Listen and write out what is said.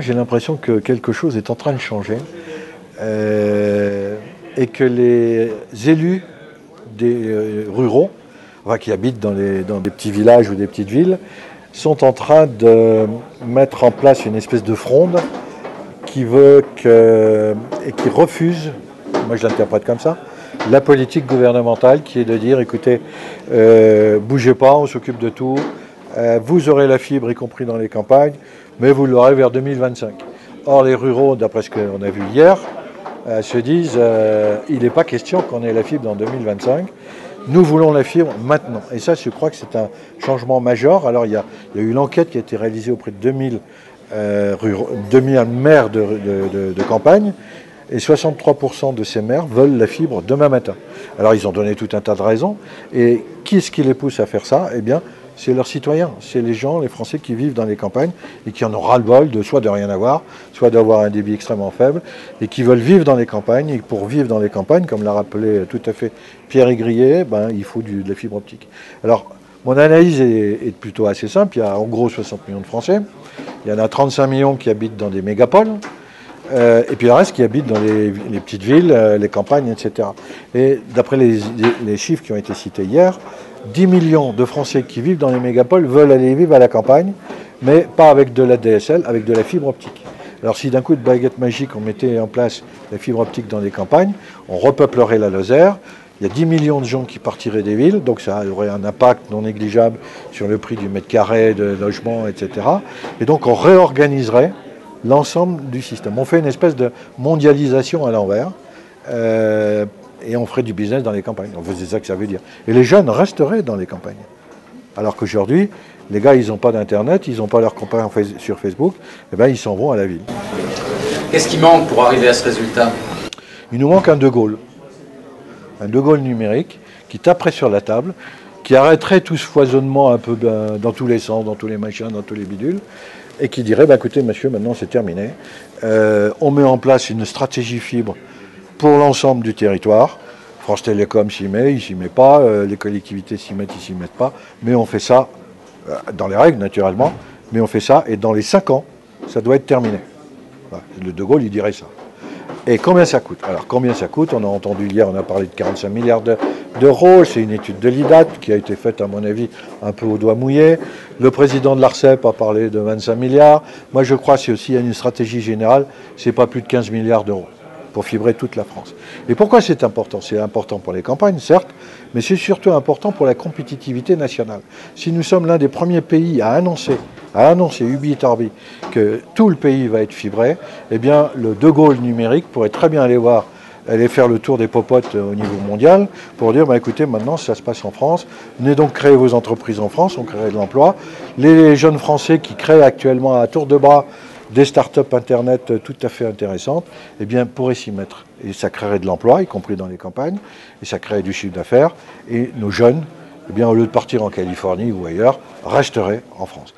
J'ai l'impression que quelque chose est en train de changer et que les élus des ruraux, enfin, qui habitent dans des petits villages ou des petites villes, sont en train de mettre en place une espèce de fronde qui veut et qui refuse, moi je l'interprète comme ça, la politique gouvernementale qui est de dire écoutez, bougez pas, on s'occupe de tout, vous aurez la fibre y compris dans les campagnes, mais vous l'aurez vers 2025. Or les ruraux, d'après ce qu'on a vu hier, se disent il n'est pas question qu'on ait la fibre dans 2025. Nous voulons la fibre maintenant. Et ça, je crois que c'est un changement majeur. Alors, il y a eu l'enquête qui a été réalisée auprès de 2000 maires de campagne. Et 63% de ces maires veulent la fibre demain matin. Alors, ils ont donné tout un tas de raisons. Et qui est-ce qui les pousse à faire ça? Eh bien, c'est leurs citoyens, c'est les gens, les Français qui vivent dans les campagnes et qui en ont ras-le-bol de soit de rien avoir, soit d'avoir un débit extrêmement faible et qui veulent vivre dans les campagnes. Et pour vivre dans les campagnes, comme l'a rappelé tout à fait Pierre Aigrier, il faut de la fibre optique. Alors, mon analyse est plutôt assez simple. Il y a en gros 60 millions de Français. Il y en a 35 millions qui habitent dans des mégapoles. Et puis le reste qui habite dans les petites villes, les campagnes, etc. Et d'après les chiffres qui ont été cités hier, 10 millions de Français qui vivent dans les mégapoles veulent aller vivre à la campagne, mais pas avec de la DSL, avec de la fibre optique. Alors si d'un coup de baguette magique on mettait en place la fibre optique dans les campagnes, on repeuplerait la Lozère, il y a 10 millions de gens qui partiraient des villes, donc ça aurait un impact non négligeable sur le prix du mètre carré, de logement, etc. Et donc on réorganiserait l'ensemble du système. On fait une espèce de mondialisation à l'envers et on ferait du business dans les campagnes. C'est ça que ça veut dire. Et les jeunes resteraient dans les campagnes. Alors qu'aujourd'hui, les gars, ils n'ont pas d'internet, ils n'ont pas leurs copains sur Facebook, et bien ils s'en vont à la ville. Qu'est-ce qui manque pour arriver à ce résultat? Il nous manque un De Gaulle. Un De Gaulle numérique qui taperait sur la table, qui arrêterait tout ce foisonnement un peu dans tous les sens, dans tous les machins, dans tous les bidules, et qui dirait, écoutez, monsieur, maintenant c'est terminé. On met en place une stratégie fibre pour l'ensemble du territoire. France Télécom s'y met, il s'y met pas, les collectivités s'y mettent, ils s'y mettent pas, mais on fait ça, dans les règles naturellement, mais on fait ça, et dans les 5 ans, ça doit être terminé. Voilà. Le De Gaulle, il dirait ça. Et combien ça coûte? Alors combien ça coûte? On a entendu hier, on a parlé de 45 milliards d'euros. C'est une étude de l'IDAT qui a été faite, à mon avis, un peu au doigt mouillé. Le président de l'ARCEP a parlé de 25 milliards. Moi, je crois que c'est aussi une stratégie générale, c'est pas plus de 15 milliards d'euros pour fibrer toute la France. Et pourquoi c'est important? C'est important pour les campagnes, certes, mais c'est surtout important pour la compétitivité nationale. Si nous sommes l'un des premiers pays à annoncer ubi et orbi que tout le pays va être fibré, eh bien le De Gaulle numérique pourrait très bien aller faire le tour des popotes au niveau mondial pour dire écoutez, maintenant ça se passe en France, venez donc créer vos entreprises en France, on crée de l'emploi. Les jeunes Français qui créent actuellement à tour de bras des start-up internet tout à fait intéressantes, eh bien pourraient s'y mettre. Et ça créerait de l'emploi, y compris dans les campagnes, et ça créerait du chiffre d'affaires. Et nos jeunes, eh bien, au lieu de partir en Californie ou ailleurs, resteraient en France.